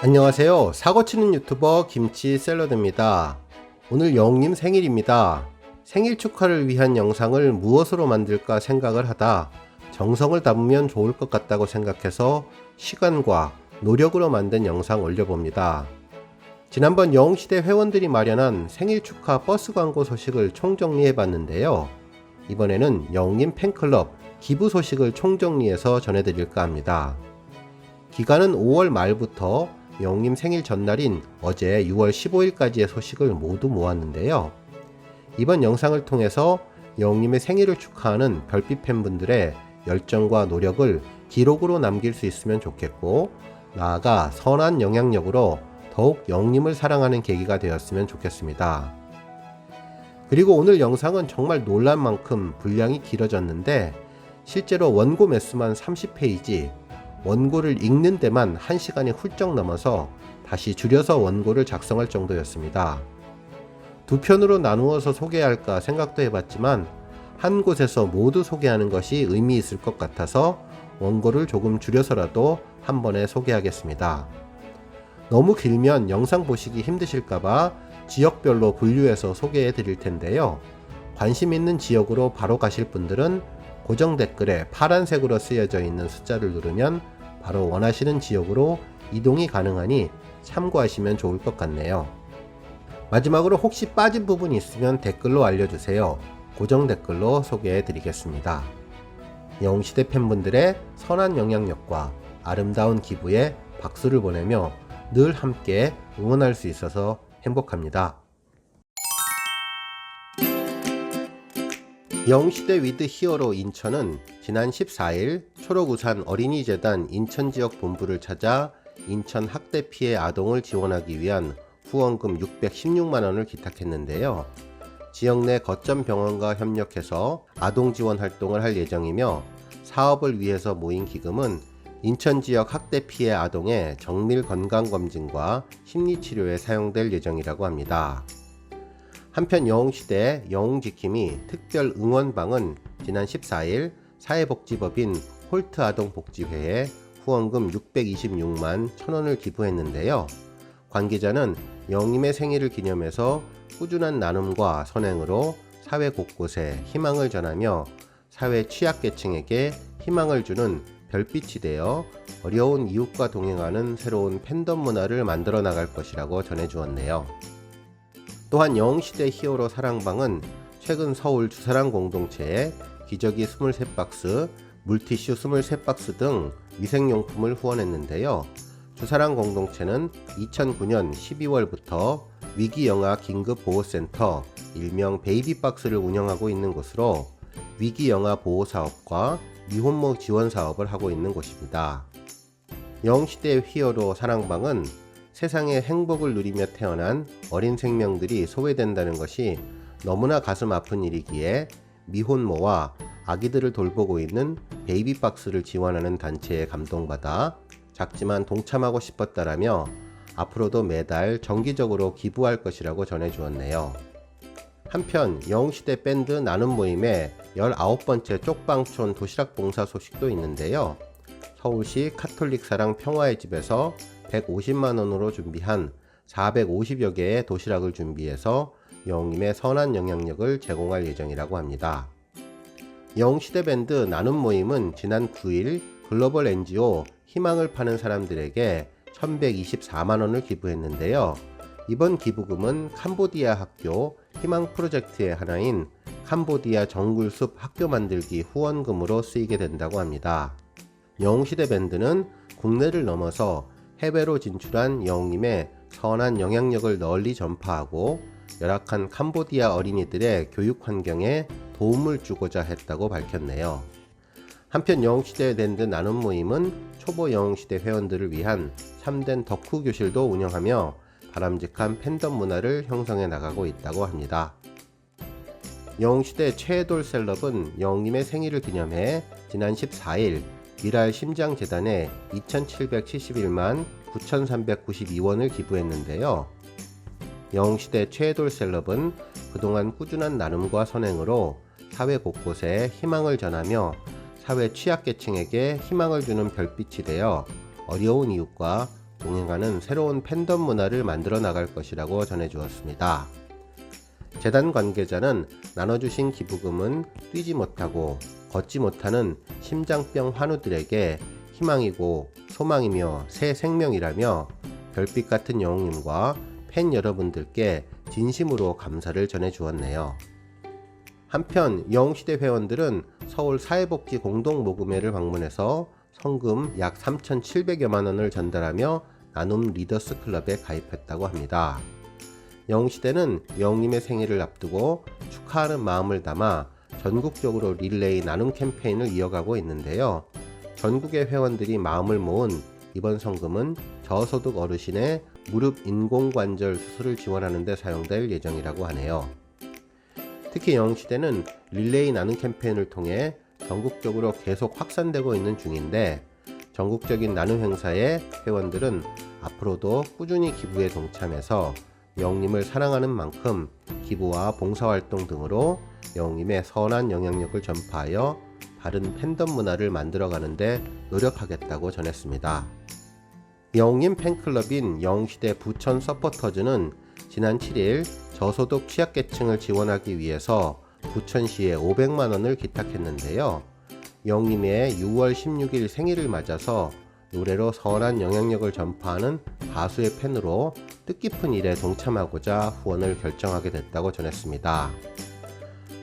안녕하세요. 사고치는 유튜버 김치샐러드입니다. 오늘 영웅님 생일입니다. 생일 축하를 위한 영상을 무엇으로 만들까 생각을 하다 정성을 담으면 좋을 것 같다고 생각해서 시간과 노력으로 만든 영상 올려봅니다. 지난번 영웅시대 회원들이 마련한 생일 축하 버스 광고 소식을 총정리해 봤는데요. 이번에는 영웅님 팬클럽 기부 소식을 총정리해서 전해드릴까 합니다. 기간은 5월 말부터 영웅님 생일 전날인 어제 6월 15일까지의 소식을 모두 모았는데요. 이번 영상을 통해서 영웅님의 생일을 축하하는 별빛 팬분들의 열정과 노력을 기록으로 남길 수 있으면 좋겠고, 나아가 선한 영향력으로 더욱 영웅님을 사랑하는 계기가 되었으면 좋겠습니다. 그리고 오늘 영상은 정말 놀랄 만큼 분량이 길어졌는데, 실제로 원고 매수만 30페이지, 원고를 읽는 데만 1시간이 훌쩍 넘어서 다시 줄여서 원고를 작성할 정도였습니다. 두 편으로 나누어서 소개할까 생각도 해봤지만 한 곳에서 모두 소개하는 것이 의미 있을 것 같아서 원고를 조금 줄여서라도 한 번에 소개하겠습니다. 너무 길면 영상 보시기 힘드실까봐 지역별로 분류해서 소개해 드릴 텐데요. 관심 있는 지역으로 바로 가실 분들은 고정 댓글에 파란색으로 쓰여져 있는 숫자를 누르면 바로 원하시는 지역으로 이동이 가능하니 참고하시면 좋을 것 같네요. 마지막으로 혹시 빠진 부분이 있으면 댓글로 알려주세요. 고정 댓글로 소개해 드리겠습니다. 영웅시대 팬분들의 선한 영향력과 아름다운 기부에 박수를 보내며 늘 함께 응원할 수 있어서 행복합니다. 영웅시대 위드 히어로 인천은 지난 14일 초록우산 어린이재단 인천지역 본부를 찾아 인천 학대 피해 아동을 지원하기 위한 후원금 616만원을 기탁했는데요. 지역 내 거점 병원과 협력해서 아동 지원 활동을 할 예정이며, 사업을 위해서 모인 기금은 인천지역 학대 피해 아동의 정밀 건강검진과 심리치료에 사용될 예정이라고 합니다. 한편 영웅시대 영웅지킴이 특별 응원방은 지난 14일 사회복지법인 홀트아동복지회에 후원금 626만 1천원을 기부했는데요. 관계자는 영웅님의 생일을 기념해서 꾸준한 나눔과 선행으로 사회 곳곳에 희망을 전하며 사회 취약계층에게 희망을 주는 별빛이 되어 어려운 이웃과 동행하는 새로운 팬덤 문화를 만들어 나갈 것이라고 전해주었네요. 또한 영웅시대 히어로 사랑방은 최근 서울 주사랑 공동체에 기저귀 23박스, 물티슈 23박스 등 위생용품을 후원했는데요. 주사랑 공동체는 2009년 12월부터 위기영아 긴급보호센터 일명 베이비박스를 운영하고 있는 곳으로 위기영아 보호사업과 미혼모 지원사업을 하고 있는 곳입니다. 영웅시대 히어로 사랑방은 세상의 행복을 누리며 태어난 어린 생명들이 소외된다는 것이 너무나 가슴 아픈 일이기에 미혼모와 아기들을 돌보고 있는 베이비박스를 지원하는 단체에 감동받아 작지만 동참하고 싶었다라며 앞으로도 매달 정기적으로 기부할 것이라고 전해주었네요. 한편 영웅시대 밴드 나눔 모임의 19번째 쪽방촌 도시락 봉사 소식도 있는데요. 서울시 카톨릭 사랑 평화의 집에서 150만원으로 준비한 450여 개의 도시락을 준비해서 영웅님의 선한 영향력을 제공할 예정이라고 합니다. 영웅시대 밴드 나눔 모임은 지난 9일 글로벌 NGO 희망을 파는 사람들에게 1124만원을 기부했는데요. 이번 기부금은 캄보디아 학교 희망 프로젝트의 하나인 캄보디아 정글숲 학교 만들기 후원금으로 쓰이게 된다고 합니다. 영웅시대 밴드는 국내를 넘어서 해외로 진출한 영웅님의 선한 영향력을 널리 전파하고 열악한 캄보디아 어린이들의 교육 환경에 도움을 주고자 했다고 밝혔네요. 한편 영웅시대 밴드 나눔 모임은 초보 영웅시대 회원들을 위한 참된 덕후 교실도 운영하며 바람직한 팬덤 문화를 형성해 나가고 있다고 합니다. 영웅시대 최애돌 셀럽은 영웅님의 생일을 기념해 지난 14일 미랄 심장재단에 2,771만 9,392원을 기부했는데요. 영웅시대 최애돌 셀럽은 그동안 꾸준한 나눔과 선행으로 사회 곳곳에 희망을 전하며 사회 취약계층에게 희망을 주는 별빛이 되어 어려운 이웃과 동행하는 새로운 팬덤 문화를 만들어 나갈 것이라고 전해주었습니다. 재단 관계자는 나눠주신 기부금은 뛰지 못하고 걷지 못하는 심장병 환우들에게 희망이고 소망이며 새 생명이라며 별빛 같은 영웅님과 팬 여러분들께 진심으로 감사를 전해주었네요. 한편 영웅시대 회원들은 서울 사회복지 공동모금회를 방문해서 성금 약 3,700여만 원을 전달하며 나눔 리더스 클럽에 가입했다고 합니다. 영웅시대는 영웅님의 생일을 앞두고 축하하는 마음을 담아 전국적으로 릴레이 나눔 캠페인을 이어가고 있는데요. 전국의 회원들이 마음을 모은 이번 성금은 저소득 어르신의 무릎 인공관절 수술을 지원하는 데 사용될 예정이라고 하네요. 특히 영웅시대는 릴레이 나눔 캠페인을 통해 전국적으로 계속 확산되고 있는 중인데 전국적인 나눔 행사에 회원들은 앞으로도 꾸준히 기부에 동참해서 영웅님을 사랑하는 만큼 기부와 봉사활동 등으로 영웅님의 선한 영향력을 전파하여 바른 팬덤 문화를 만들어가는 데 노력하겠다고 전했습니다. 영웅님 팬클럽인 영웅시대 부천 서포터즈는 지난 7일 저소득 취약계층을 지원하기 위해서 부천시에 500만원을 기탁했는데요. 영웅님의 6월 16일 생일을 맞아서 노래로 선한 영향력을 전파하는 가수의 팬으로 뜻깊은 일에 동참하고자 후원을 결정하게 됐다고 전했습니다.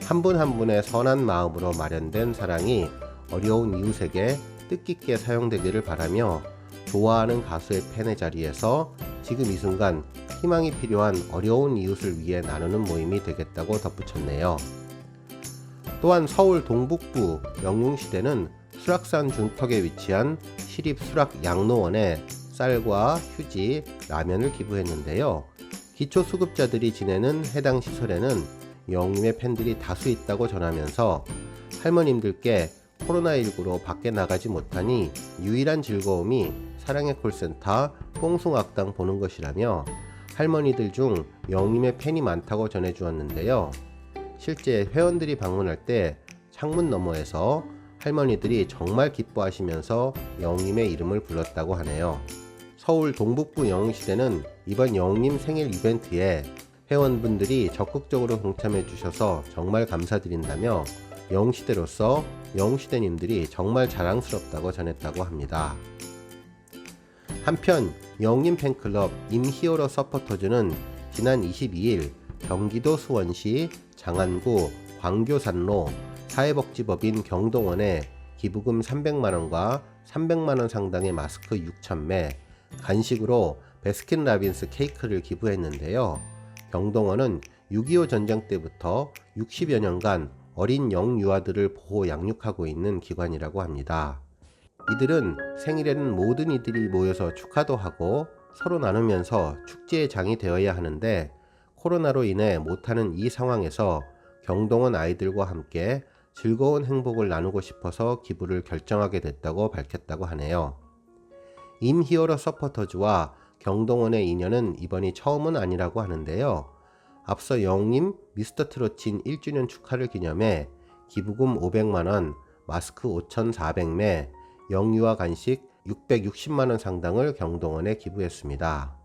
한 분 한 분의 선한 마음으로 마련된 사랑이 어려운 이웃에게 뜻깊게 사용되기를 바라며 좋아하는 가수의 팬의 자리에서 지금 이 순간 희망이 필요한 어려운 이웃을 위해 나누는 모임이 되겠다고 덧붙였네요. 또한 서울 동북부 영웅시대는 수락산 중턱에 위치한 시립수락양로원에 쌀과 휴지, 라면을 기부했는데요. 기초수급자들이 지내는 해당 시설에는 영웅님의 팬들이 다수 있다고 전하면서 할머님들께 코로나19로 밖에 나가지 못하니 유일한 즐거움이 사랑의 콜센터 뽕숭악당 보는 것이라며 할머니들 중 영웅님의 팬이 많다고 전해주었는데요. 실제 회원들이 방문할 때 창문 너머에서 할머니들이 정말 기뻐하시면서 영웅님의 이름을 불렀다고 하네요. 서울 동북부 영웅시대는 이번 영웅님 생일 이벤트에 회원분들이 적극적으로 동참해 주셔서 정말 감사드린다며 영웅시대로서 영웅시대님들이 정말 자랑스럽다고 전했다고 합니다. 한편 영웅님 팬클럽 임히어로 서포터즈는 지난 22일 경기도 수원시 장안구 광교산로 사회복지법인 경동원에 기부금 300만원과 300만원 상당의 마스크 6,000매, 간식으로 베스킨라빈스 케이크를 기부했는데요. 경동원은 6.25 전쟁 때부터 60여 년간 어린 영유아들을 보호 양육하고 있는 기관이라고 합니다. 이들은 생일에는 모든 이들이 모여서 축하도 하고 서로 나누면서 축제의 장이 되어야 하는데 코로나로 인해 못하는 이 상황에서 경동원 아이들과 함께 즐거운 행복을 나누고 싶어서 기부를 결정하게 됐다고 밝혔다고 하네요. 임히어로 서포터즈와 경동원의 인연은 이번이 처음은 아니라고 하는데요. 앞서 영웅님 미스터트롯인 1주년 축하를 기념해 기부금 500만원, 마스크 5,400매, 영유아 간식 660만원 상당을 경동원에 기부했습니다.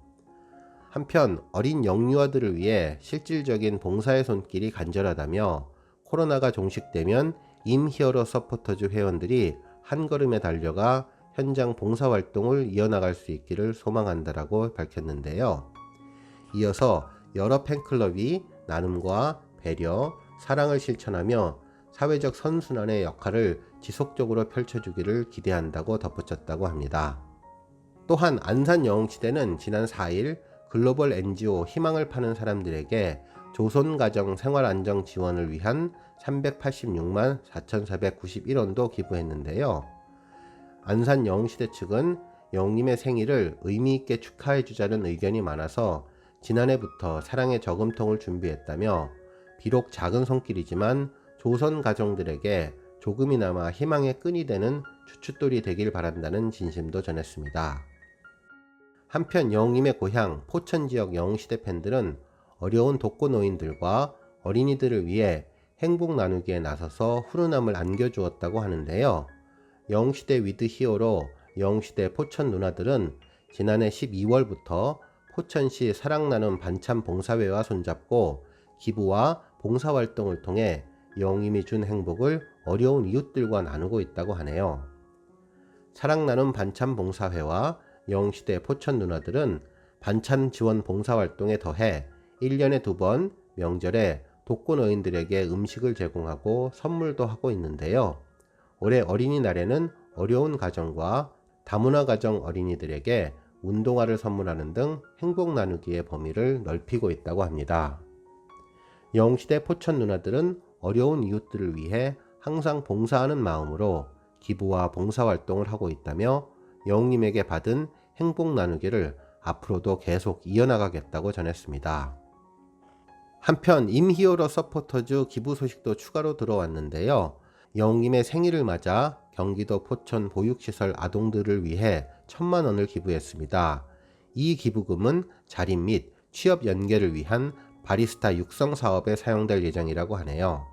한편 어린 영유아들을 위해 실질적인 봉사의 손길이 간절하다며 코로나가 종식되면 임히어로 서포터즈 회원들이 한 걸음에 달려가 현장 봉사활동을 이어나갈 수 있기를 소망한다라고 밝혔는데요. 이어서 여러 팬클럽이 나눔과 배려, 사랑을 실천하며 사회적 선순환의 역할을 지속적으로 펼쳐주기를 기대한다고 덧붙였다고 합니다. 또한 안산 영웅시대는 지난 4일 글로벌 NGO 희망을 파는 사람들에게 조선가정 생활안정 지원을 위한 386만 4,491원도 기부했는데요. 안산 영웅시대 측은 영웅님의 생일을 의미있게 축하해주자는 의견이 많아서 지난해부터 사랑의 저금통을 준비했다며 비록 작은 손길이지만 조선 가정들에게 조금이나마 희망의 끈이 되는 추춧돌이 되길 바란다는 진심도 전했습니다. 한편 영웅님의 고향 포천지역 영웅시대 팬들은 어려운 독거노인들과 어린이들을 위해 행복 나누기에 나서서 훈훈함을 안겨주었다고 하는데요. 영웅시대 위드 히어로 영웅시대 포천 누나들은 지난해 12월부터 포천시 사랑나눔 반찬봉사회와 손잡고 기부와 봉사활동을 통해 영웅님이 준 행복을 어려운 이웃들과 나누고 있다고 하네요. 사랑나눔 반찬봉사회와 영웅시대 포천 누나들은 반찬 지원 봉사활동에 더해 1년에 2번 명절에 독거노인들에게 음식을 제공하고 선물도 하고 있는데요. 올해 어린이날에는 어려운 가정과 다문화 가정 어린이들에게 운동화를 선물하는 등 행복 나누기의 범위를 넓히고 있다고 합니다. 영웅시대 포천 누나들은 어려운 이웃들을 위해 항상 봉사하는 마음으로 기부와 봉사활동을 하고 있다며 영웅님에게 받은 행복 나누기를 앞으로도 계속 이어나가겠다고 전했습니다. 한편 임히어로 서포터즈 기부 소식도 추가로 들어왔는데요. 영웅님의 생일을 맞아 경기도 포천 보육시설 아동들을 위해 1,000만 원을 기부했습니다. 이 기부금은 자립 및 취업 연계를 위한 바리스타 육성 사업에 사용될 예정이라고 하네요.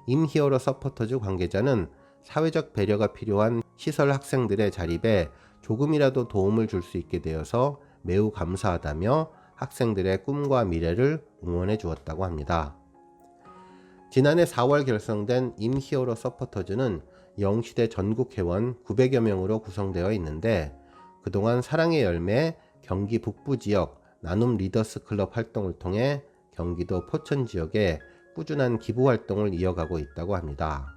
임히어로 서포터즈 관계자는 사회적 배려가 필요한 시설 학생들의 자립에 조금이라도 도움을 줄 수 있게 되어서 매우 감사하다며 학생들의 꿈과 미래를 응원해 주었다고 합니다. 지난해 4월 결성된 임히어로 서포터즈는 영웅시대 전국 회원 900여 명으로 구성되어 있는데 그동안 사랑의 열매 경기 북부 지역 나눔 리더스 클럽 활동을 통해 경기도 포천 지역에 꾸준한 기부 활동을 이어가고 있다고 합니다.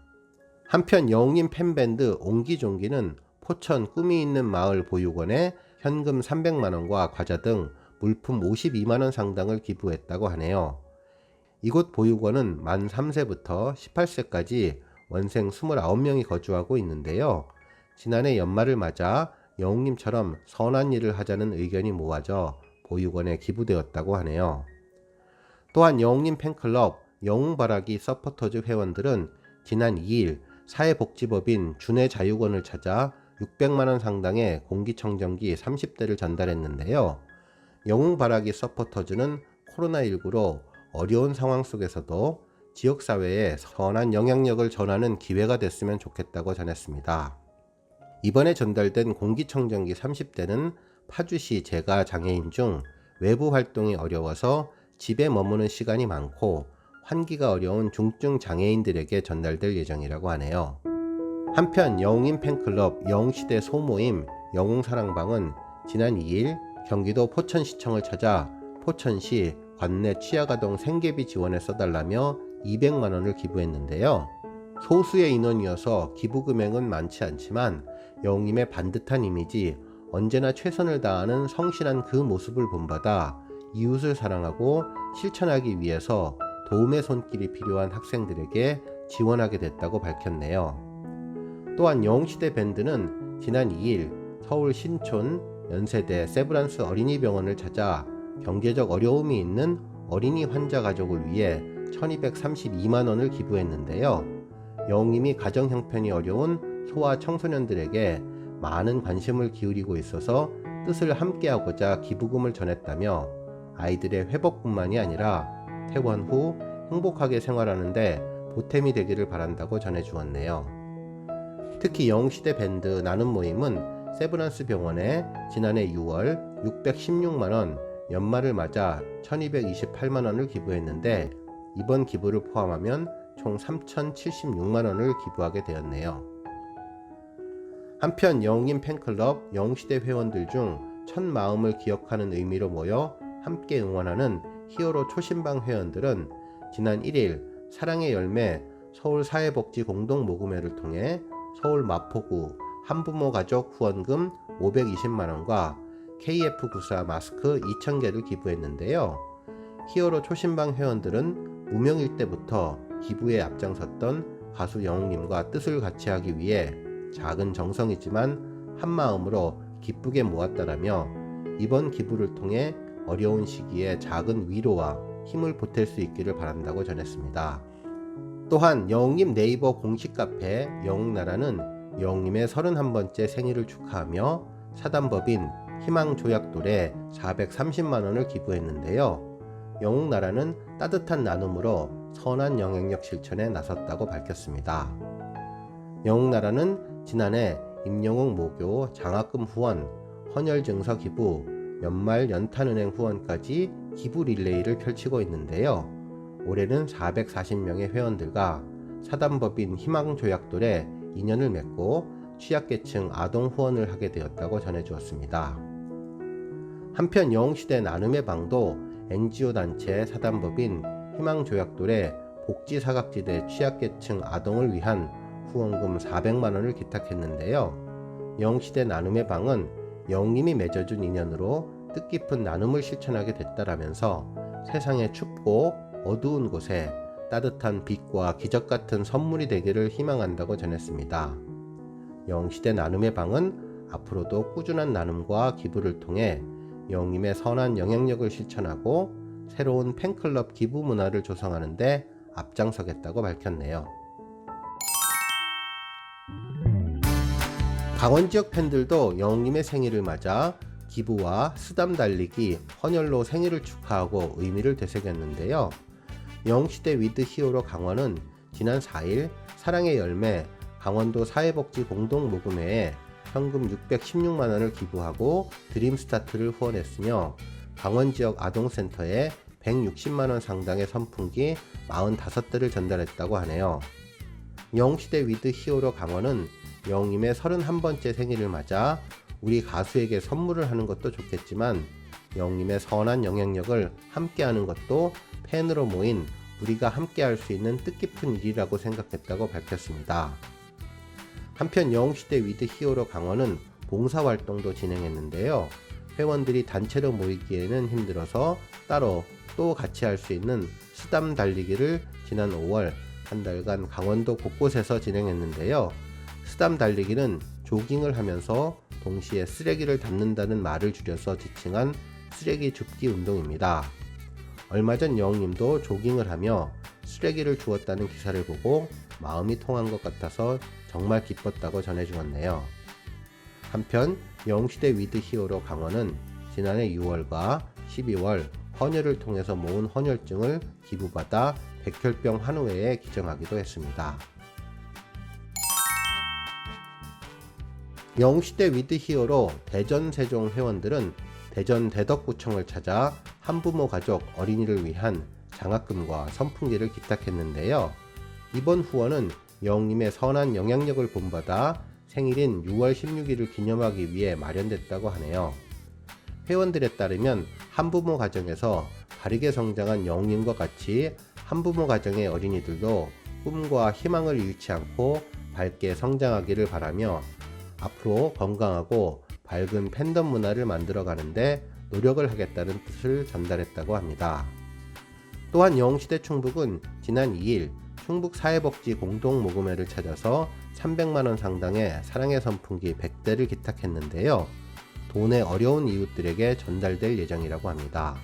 한편 영웅님 팬밴드 옹기종기는 포천 꿈이 있는 마을 보육원에 현금 300만원과 과자 등 물품 52만원 상당을 기부했다고 하네요. 이곳 보육원은 만 3세부터 18세까지 원생 29명이 거주하고 있는데요. 지난해 연말을 맞아 영웅님처럼 선한 일을 하자는 의견이 모아져 보육원에 기부되었다고 하네요. 또한 영웅님 팬클럽 영웅바라기 서포터즈 회원들은 지난 2일 사회복지법인 준해자유원을 찾아 600만원 상당의 공기청정기 30대를 전달했는데요. 영웅바라기 서포터즈는 코로나19로 어려운 상황 속에서도 지역사회에 선한 영향력을 전하는 기회가 됐으면 좋겠다고 전했습니다. 이번에 전달된 공기청정기 30대는 파주시 재가 장애인 중 외부 활동이 어려워서 집에 머무는 시간이 많고 환기가 어려운 중증 장애인들에게 전달될 예정이라고 하네요. 한편 영웅인 팬클럽 영웅시대 소모임 영웅사랑방은 지난 2일 경기도 포천시청을 찾아 포천시 관내 취약아동 생계비 지원에 써달라며 200만원을 기부했는데요. 소수의 인원이어서 기부 금액은 많지 않지만 영웅님의 반듯한 이미지, 언제나 최선을 다하는 성실한 그 모습을 본받아 이웃을 사랑하고 실천하기 위해서 도움의 손길이 필요한 학생들에게 지원하게 됐다고 밝혔네요. 또한 영웅시대 밴드는 지난 2일 서울 신촌 연세대 세브란스 어린이병원을 찾아 경제적 어려움이 있는 어린이 환자 가족을 위해 1232만원을 기부했는데요. 영웅님이 가정 형편이 어려운 소아 청소년들에게 많은 관심을 기울이고 있어서 뜻을 함께하고자 기부금을 전했다며 아이들의 회복뿐만이 아니라 퇴원 후 행복하게 생활하는데 보탬이 되기를 바란다고 전해주었네요. 특히 영웅시대 밴드 나눔 모임은 세브란스 병원에 지난해 6월 616만원, 연말을 맞아 1228만원을 기부했는데 이번 기부를 포함하면 총 3076만원을 기부하게 되었네요. 한편 영웅인 팬클럽 영웅시대 회원들 중 첫 마음을 기억하는 의미로 모여 함께 응원하는 히어로 초신방 회원들은 지난 1일 사랑의 열매 서울사회복지 공동모금회를 통해 서울 마포구 한부모 가족 후원금 520만원과 KF94 마스크 2,000개를 기부했는데요. 히어로 초신방 회원들은 무명일 때부터 기부에 앞장섰던 가수 영웅님과 뜻을 같이 하기 위해 작은 정성이지만 한마음으로 기쁘게 모았다라며 이번 기부를 통해 어려운 시기에 작은 위로와 힘을 보탤 수 있기를 바란다고 전했습니다. 또한 영웅님 네이버 공식 카페 영웅나라는 영웅님의 31번째 생일을 축하하며 사단법인 희망조약돌에 430만원을 기부했는데요. 영웅나라는 따뜻한 나눔으로 선한 영향력 실천에 나섰다고 밝혔습니다. 영웅나라는 지난해 임영웅 모교 장학금 후원, 헌혈증서 기부, 연말 연탄은행 후원까지 기부 릴레이를 펼치고 있는데요. 올해는 440명의 회원들과 사단법인 희망조약돌에 인연을 맺고 취약계층 아동 후원을 하게 되었다고 전해주었습니다. 한편 영웅시대 나눔의 방도 NGO 단체 사단법인 희망조약돌에 복지사각지대 취약계층 아동을 위한 후원금 400만원을 기탁했는데요. 영웅시대 나눔의 방은 영웅님이 맺어준 인연으로 뜻깊은 나눔을 실천하게 됐다라면서 세상의 춥고 어두운 곳에 따뜻한 빛과 기적 같은 선물이 되기를 희망한다고 전했습니다. 영웅시대 나눔의 방은 앞으로도 꾸준한 나눔과 기부를 통해 영웅님의 선한 영향력을 실천하고 새로운 팬클럽 기부 문화를 조성하는 데 앞장서겠다고 밝혔네요. 강원 지역 팬들도 영웅님의 생일을 맞아 기부와 수담 달리기, 헌혈로 생일을 축하하고 의미를 되새겼는데요. 영웅시대 위드 히어로 강원은 지난 4일 사랑의 열매 강원도 사회복지 공동모금회에 현금 616만원을 기부하고 드림스타트를 후원했으며 강원 지역 아동센터에 160만원 상당의 선풍기 45대를 전달했다고 하네요. 영웅시대 위드 히어로 강원은 영웅님의 31번째 생일을 맞아 우리 가수에게 선물을 하는 것도 좋겠지만 영웅님의 선한 영향력을 함께하는 것도 팬으로 모인 우리가 함께할 수 있는 뜻깊은 일이라고 생각했다고 밝혔습니다. 한편 영웅시대 위드 히어로 강원은 봉사활동도 진행했는데요. 회원들이 단체로 모이기에는 힘들어서 따로 또 같이 할 수 있는 수담 달리기를 지난 5월 한 달간 강원도 곳곳에서 진행했는데요. 수담 달리기는 조깅을 하면서 동시에 쓰레기를 담는다는 말을 줄여서 지칭한 쓰레기 줍기 운동입니다. 얼마 전 영웅님도 조깅을 하며 쓰레기를 주웠다는 기사를 보고 마음이 통한 것 같아서 정말 기뻤다고 전해주었네요. 한편 영웅시대 위드 히어로 강원은 지난해 6월과 12월 헌혈을 통해서 모은 헌혈증을 기부받아 백혈병 한우회에 기증하기도 했습니다. 영웅시대 위드 히어로 대전 세종 회원들은 대전 대덕구청을 찾아 한부모 가족 어린이를 위한 장학금과 선풍기를 기탁했는데요. 이번 후원은 영웅님의 선한 영향력을 본받아 생일인 6월 16일을 기념하기 위해 마련됐다고 하네요. 회원들에 따르면 한부모 가정에서 바르게 성장한 영웅님과 같이 한부모 가정의 어린이들도 꿈과 희망을 잃지 않고 밝게 성장하기를 바라며 앞으로 건강하고 밝은 팬덤 문화를 만들어가는데 노력을 하겠다는 뜻을 전달했다고 합니다. 또한 영웅시대 충북은 지난 2일 충북사회복지 공동모금회를 찾아서 300만원 상당의 사랑의 선풍기 100대를 기탁했는데요. 돈의 어려운 이웃들에게 전달될 예정이라고 합니다.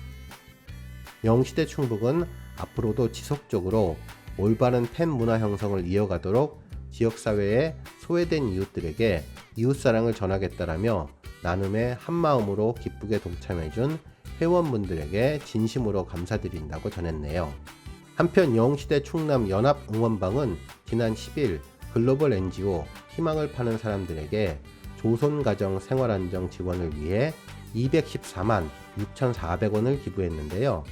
영웅시대 충북은 앞으로도 지속적으로 올바른 팬 문화 형성을 이어가도록 지역사회의 소외된 이웃들에게 이웃사랑을 전하겠다라며 나눔에 한마음으로 기쁘게 동참해준 회원분들에게 진심으로 감사드린다고 전했네요. 한편 영웅시대 충남 연합응원방은 지난 10일 글로벌 NGO 희망을 파는 사람들에게 조선가정 생활안정 지원을 위해 214만 6,400원을 기부했는데요.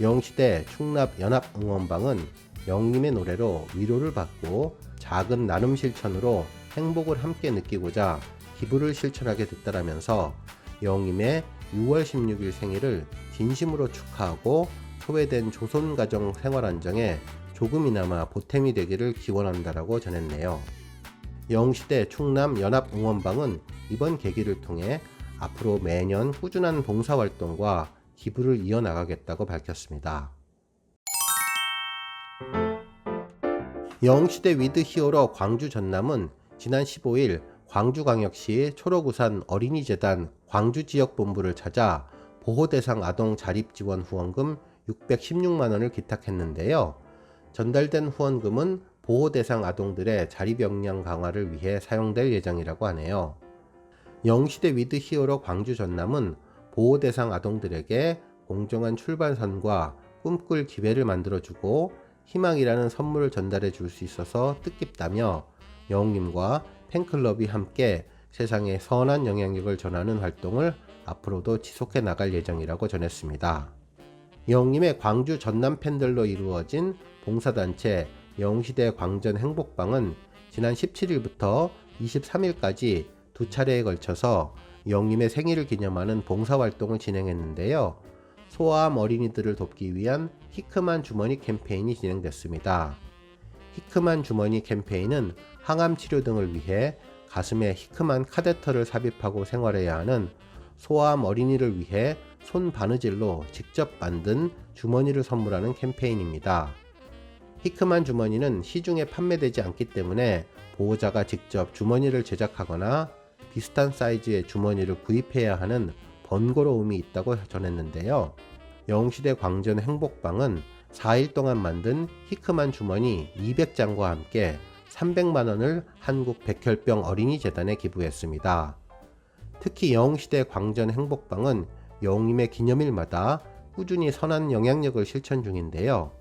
영웅시대 충남연합응원방은 영웅님의 노래로 위로를 받고 작은 나눔 실천으로 행복을 함께 느끼고자 기부를 실천하게 됐다라면서 영웅님의 6월 16일 생일을 진심으로 축하하고 소외된 조선가정 생활안정에 조금이나마 보탬이 되기를 기원한다라고 전했네요. 영웅시대 충남연합응원방은 이번 계기를 통해 앞으로 매년 꾸준한 봉사활동과 기부를 이어나가겠다고 밝혔습니다. 영웅시대 위드 히어로 광주 전남은 지난 15일 광주광역시 초록우산 어린이재단 광주지역본부를 찾아 보호대상 아동 자립지원 후원금 616만원을 기탁했는데요. 전달된 후원금은 보호대상 아동들의 자립 역량 강화를 위해 사용될 예정이라고 하네요. 영웅시대 위드 히어로 광주 전남은 보호대상 아동들에게 공정한 출발선과 꿈꿀 기회를 만들어주고 희망이라는 선물을 전달해 줄 수 있어서 뜻깊다며 영웅님과 팬클럽이 함께 세상에 선한 영향력을 전하는 활동을 앞으로도 지속해 나갈 예정이라고 전했습니다. 영웅님의 광주 전남 팬들로 이루어진 봉사단체 영웅시대 광전 행복방은 지난 17일부터 23일까지 두 차례에 걸쳐서 영웅님의 생일을 기념하는 봉사활동을 진행했는데요. 소아암 어린이들을 돕기 위한 히크만 주머니 캠페인이 진행됐습니다. 히크만 주머니 캠페인은 항암 치료 등을 위해 가슴에 히크만 카데터를 삽입하고 생활해야 하는 소아암 어린이를 위해 손 바느질로 직접 만든 주머니를 선물하는 캠페인입니다. 히크만 주머니는 시중에 판매되지 않기 때문에 보호자가 직접 주머니를 제작하거나 비슷한 사이즈의 주머니를 구입해야 하는 번거로움이 있다고 전했는데요. 영웅시대 광전 행복방은 4일 동안 만든 히크만 주머니 200장과 함께 300만원을 한국 백혈병 어린이재단에 기부했습니다. 특히 영웅시대 광전 행복방은 영웅님의 기념일마다 꾸준히 선한 영향력을 실천 중인데요.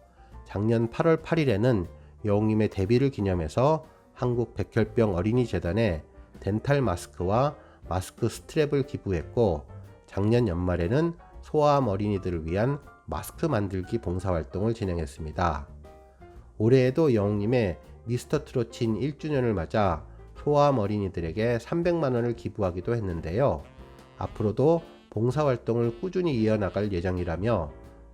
작년 8월 8일에는 영웅님의 데뷔를 기념해서 한국 백혈병 어린이재단에 덴탈 마스크와 마스크 스트랩을 기부했고, 작년 연말에는 소아암 어린이들을 위한 마스크 만들기 봉사활동을 진행했습니다. 올해에도 영웅님의 미스터 트로친 1주년을 맞아 소아암 어린이들에게 300만원을 기부하기도 했는데요. 앞으로도 봉사활동을 꾸준히 이어나갈 예정이라며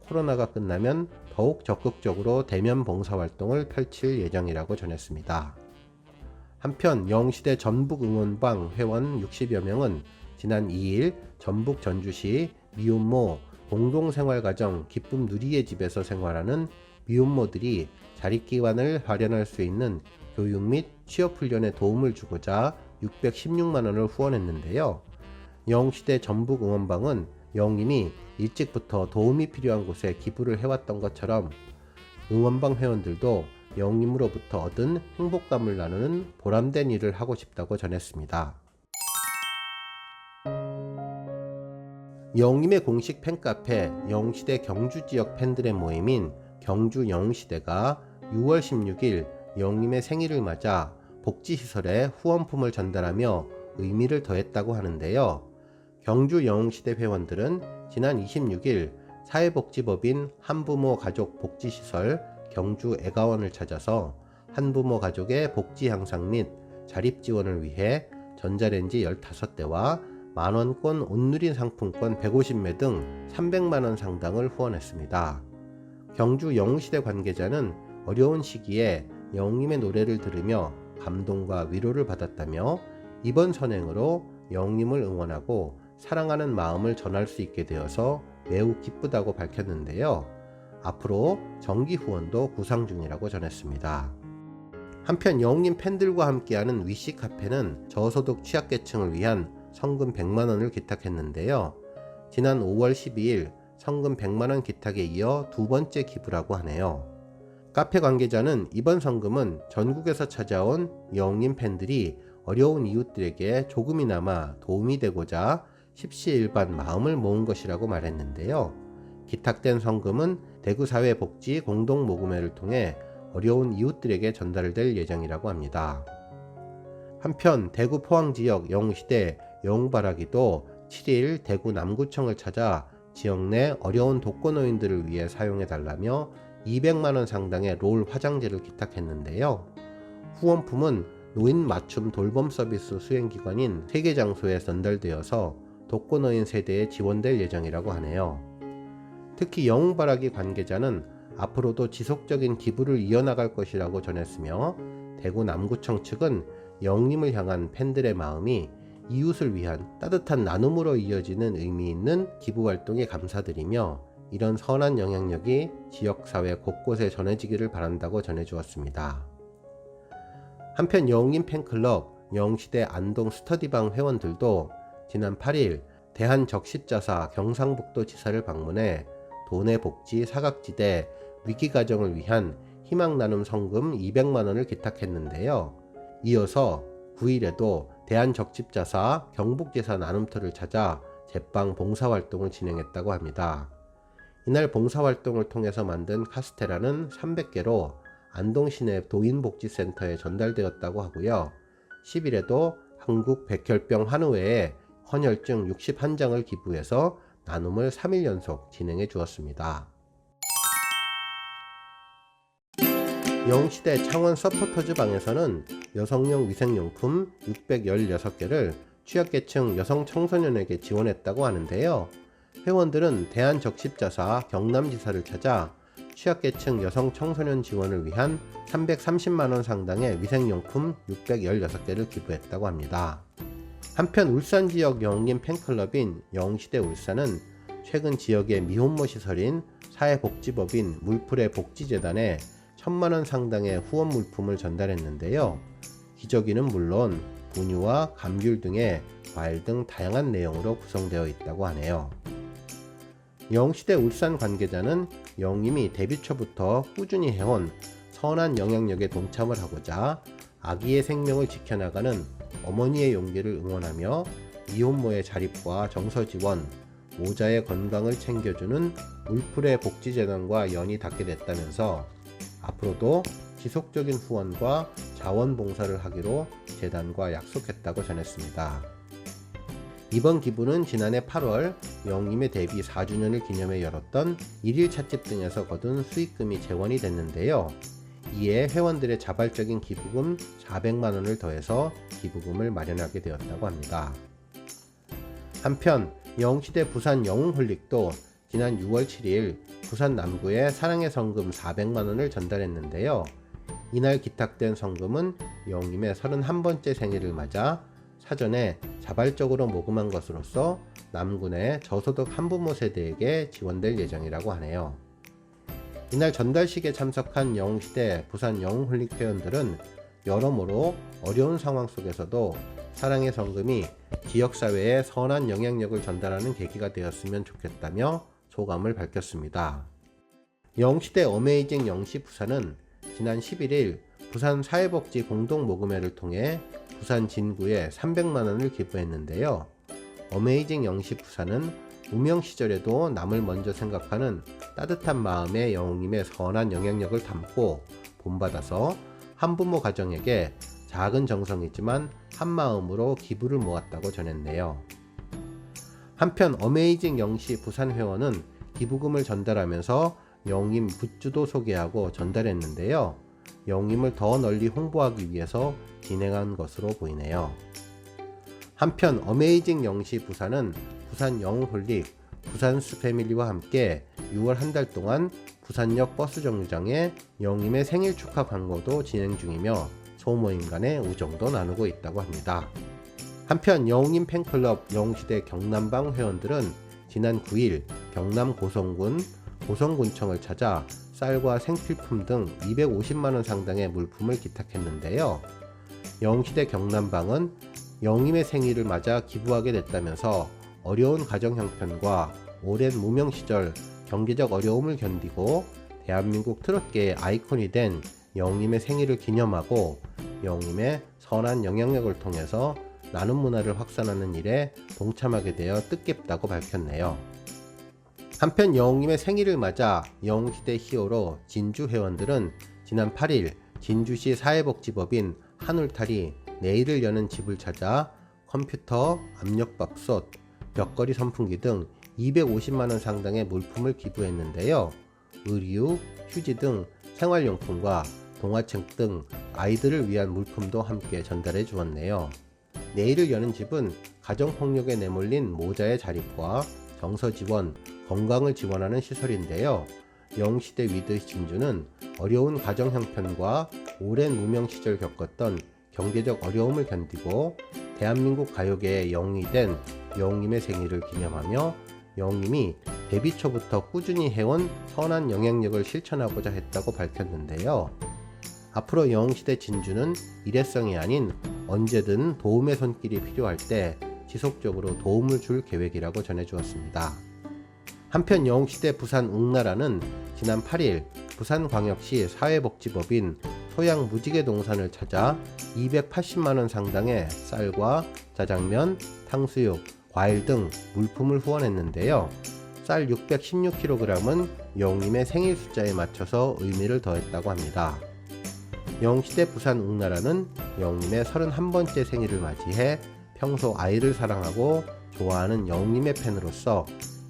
코로나가 끝나면 더욱 적극적으로 대면 봉사활동을 펼칠 예정이라고 전했습니다. 한편 영웅시대 전북응원방 회원 60여 명은 지난 2일 전북 전주시 미혼모 공동생활가정 기쁨 누리의 집에서 생활하는 미혼모들이 자립기반을 마련할 수 있는 교육 및 취업훈련에 도움을 주고자 616만원을 후원했는데요. 영웅시대 전북응원방은 영웅님이 일찍부터 도움이 필요한 곳에 기부를 해왔던 것처럼 응원방 회원들도 영웅님으로부터 얻은 행복감을 나누는 보람된 일을 하고 싶다고 전했습니다. 영웅님의 공식 팬카페 영웅시대 경주지역 팬들의 모임인 경주 영웅시대가 6월 16일 영웅님의 생일을 맞아 복지시설에 후원품을 전달하며 의미를 더했다고 하는데요. 경주 영웅시대 회원들은 지난 26일 사회복지법인 한부모 가족 복지시설 경주 애가원을 찾아서 한부모 가족의 복지 향상 및 자립 지원을 위해 전자레인지 15대와 만원권 온누리 상품권 150매 등 300만원 상당을 후원했습니다. 경주 영웅시대 관계자는 어려운 시기에 영웅님의 노래를 들으며 감동과 위로를 받았다며 이번 선행으로 영웅님을 응원하고 사랑하는 마음을 전할 수 있게 되어서 매우 기쁘다고 밝혔는데요. 앞으로 정기 후원도 구상 중이라고 전했습니다. 한편 영웅님 팬들과 함께하는 위시 카페는 저소득 취약계층을 위한 성금 100만원을 기탁했는데요. 지난 5월 12일 성금 100만원 기탁에 이어 두 번째 기부라고 하네요. 카페 관계자는 이번 성금은 전국에서 찾아온 영웅님 팬들이 어려운 이웃들에게 조금이나마 도움이 되고자 십시일반 마음을 모은 것이라고 말했는데요. 기탁된 성금은 대구사회복지 공동모금회를 통해 어려운 이웃들에게 전달될 예정이라고 합니다. 한편 대구 포항지역 영웅시대 영웅바라기도 7일 대구 남구청을 찾아 지역 내 어려운 독거노인들을 위해 사용해달라며 200만원 상당의 롤 화장지를 기탁했는데요. 후원품은 노인 맞춤 돌봄 서비스 수행기관인 3개 장소에 전달되어서 독거노인 세대에 지원될 예정이라고 하네요. 특히 영웅바라기 관계자는 앞으로도 지속적인 기부를 이어나갈 것이라고 전했으며 대구 남구청 측은 영웅님을 향한 팬들의 마음이 이웃을 위한 따뜻한 나눔으로 이어지는 의미 있는 기부활동에 감사드리며 이런 선한 영향력이 지역사회 곳곳에 전해지기를 바란다고 전해주었습니다. 한편 영웅님 팬클럽 영웅시대 안동 스터디방 회원들도 지난 8일 대한적십자사 경상북도 지사를 방문해 도내복지 사각지대 위기가정을 위한 희망나눔 성금 200만원을 기탁했는데요. 이어서 9일에도 대한적십자사 경북지사 나눔터를 찾아 제빵 봉사활동을 진행했다고 합니다. 이날 봉사활동을 통해서 만든 카스테라는 300개로 안동시내 도인복지센터에 전달되었다고 하고요. 10일에도 한국 백혈병 한우회에 헌혈증 61장을 기부해서 나눔을 3일 연속 진행해 주었습니다. 영웅시대 창원 서포터즈 방에서는 여성용 위생용품 616개를 취약계층 여성 청소년에게 지원했다고 하는데요. 회원들은 대한적십자사 경남지사를 찾아 취약계층 여성 청소년 지원을 위한 330만원 상당의 위생용품 616개를 기부했다고 합니다. 한편 울산 지역 영웅님 팬클럽인 영웅시대 울산은 최근 지역의 미혼모 시설인 사회복지법인 물풀의 복지재단에 1000만원 상당의 후원 물품을 전달했는데요. 기저귀는 물론 분유와 감귤 등의 과일 등 다양한 내용으로 구성되어 있다고 하네요. 영웅시대 울산 관계자는 영웅님이 데뷔 초부터 꾸준히 해온 선한 영향력에 동참을 하고자 아기의 생명을 지켜나가는 어머니의 용기를 응원하며 미혼모의 자립과 정서 지원, 모자의 건강을 챙겨주는 물풀의 복지재단과 연이 닿게 됐다면서 앞으로도 지속적인 후원과 자원봉사를 하기로 재단과 약속했다고 전했습니다. 이번 기부는 지난해 8월 영웅님의 데뷔 4주년을 기념해 열었던 일일 찻집 등에서 거둔 수익금이 재원이 됐는데요. 이에 회원들의 자발적인 기부금 400만원을 더해서 기부금을 마련하게 되었다고 합니다. 한편 영웅시대 부산 영웅홀릭도 지난 6월 7일 부산 남구에 사랑의 성금 400만원을 전달했는데요. 이날 기탁된 성금은 영웅님의 31번째 생일을 맞아 사전에 자발적으로 모금한 것으로서 남군의 저소득 한부모 세대에게 지원될 예정이라고 하네요. 이날 전달식에 참석한 영웅시대 부산 영웅홀릭 회원들은 여러모로 어려운 상황 속에서도 사랑의 성금이 지역사회에 선한 영향력을 전달하는 계기가 되었으면 좋겠다며 소감을 밝혔습니다. 영웅시대 어메이징 영시 부산은 지난 11일 부산 사회복지 공동모금회를 통해 부산 진구에 300만원을 기부했는데요. 어메이징 영시 부산은 무명 시절에도 남을 먼저 생각하는 따뜻한 마음의 영웅님의 선한 영향력을 담고 본받아서 한부모 가정에게 작은 정성이지만 한마음으로 기부를 모았다고 전했네요. 한편 어메이징 영시 부산 회원은 기부금을 전달하면서 영웅님 굿즈도 소개하고 전달했는데요. 영웅님을 더 널리 홍보하기 위해서 진행한 것으로 보이네요. 한편 어메이징 영시 부산은 부산 영웅홀릭 부산스 패밀리와 함께 6월 한 달 동안 부산역 버스 정류장에 영웅님의 생일 축하 광고도 진행 중이며 소모임 간의 우정도 나누고 있다고 합니다. 한편 영웅님 팬클럽 영웅시대 경남방 회원들은 지난 9일 경남 고성군청을 찾아 쌀과 생필품 등 250만원 상당의 물품을 기탁했는데요. 영웅시대 경남방은 영웅님의 생일을 맞아 기부하게 됐다면서 어려운 가정 형편과 오랜 무명 시절 경제적 어려움을 견디고 대한민국 트롯계의 아이콘이 된 영웅님의 생일을 기념하고 영웅님의 선한 영향력을 통해서 나눔 문화를 확산하는 일에 동참하게 되어 뜻깊다고 밝혔네요. 한편 영웅님의 생일을 맞아 영웅시대 히어로 진주 회원들은 지난 8일 진주시 사회복지법인 한울탈이 내일을 여는 집을 찾아 컴퓨터, 압력밥솥, 벽걸이 선풍기 등 250만원 상당의 물품을 기부했는데요. 의류, 휴지 등 생활용품과 동화책 등 아이들을 위한 물품도 함께 전달해 주었네요. 내일을 여는 집은 가정폭력에 내몰린 모자의 자립과 정서 지원, 건강을 지원하는 시설인데요. 영웅시대 위드 진주는 어려운 가정 형편과 오랜 무명 시절 겪었던 경제적 어려움을 견디고 대한민국 가요계의 영웅이 된 영웅님의 생일을 기념하며 영웅님이 데뷔 초부터 꾸준히 해온 선한 영향력을 실천하고자 했다고 밝혔는데요. 앞으로 영웅시대 진주는 일회성이 아닌 언제든 도움의 손길이 필요할 때 지속적으로 도움을 줄 계획이라고 전해주었습니다. 한편 영웅시대 부산 웅나라는 지난 8일 부산광역시 사회복지법인 소양무지개동산을 찾아 280만원 상당의 쌀과 짜장면, 탕수육, 과일 등 물품을 후원했는데요. 쌀 616kg은 영웅님의 생일 숫자에 맞춰서 의미를 더했다고 합니다. 영시대 부산 웅나라는 영웅님의 31번째 생일을 맞이해 평소 아이를 사랑하고 좋아하는 영웅님의 팬으로서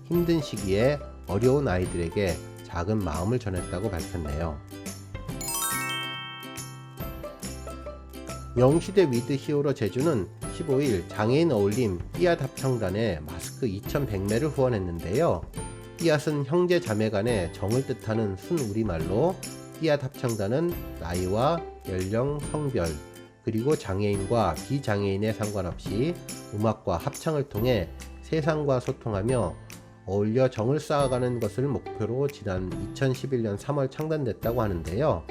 힘든 시기에 어려운 아이들에게 작은 마음을 전했다고 밝혔네요. 영시대 위드 히어로 제주는 15일 장애인 어울림 띠앗 합창단에 마스크 2,100매를 후원했는데요. 띠앗은 형제 자매 간의 정을 뜻하는 순우리말로 띠앗 합창단은 나이와 연령, 성별, 그리고 장애인과 비장애인에 상관없이 음악과 합창을 통해 세상과 소통하며 어울려 정을 쌓아가는 것을 목표로 지난 2011년 3월 창단됐다고 하는데요.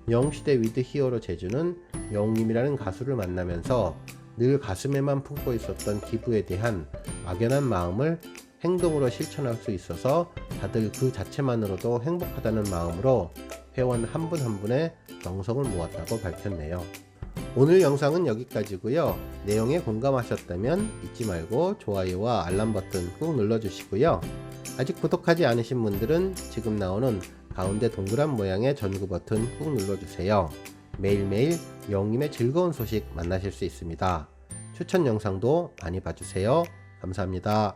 영시대 위드 히어로 제주는 영웅님이라는 가수를 만나면서 늘 가슴에만 품고 있었던 기부에 대한 막연한 마음을 행동으로 실천할 수 있어서 다들 그 자체만으로도 행복하다는 마음으로 회원 한 분 한 분의 정성을 모았다고 밝혔네요. 오늘 영상은 여기까지고요. 내용에 공감하셨다면 잊지 말고 좋아요와 알람 버튼 꾹 눌러주시고요. 아직 구독하지 않으신 분들은 지금 나오는 가운데 동그란 모양의 전구 버튼 꾹 눌러주세요. 매일매일 영웅님의 즐거운 소식 만나실 수 있습니다. 추천 영상도 많이 봐주세요. 감사합니다.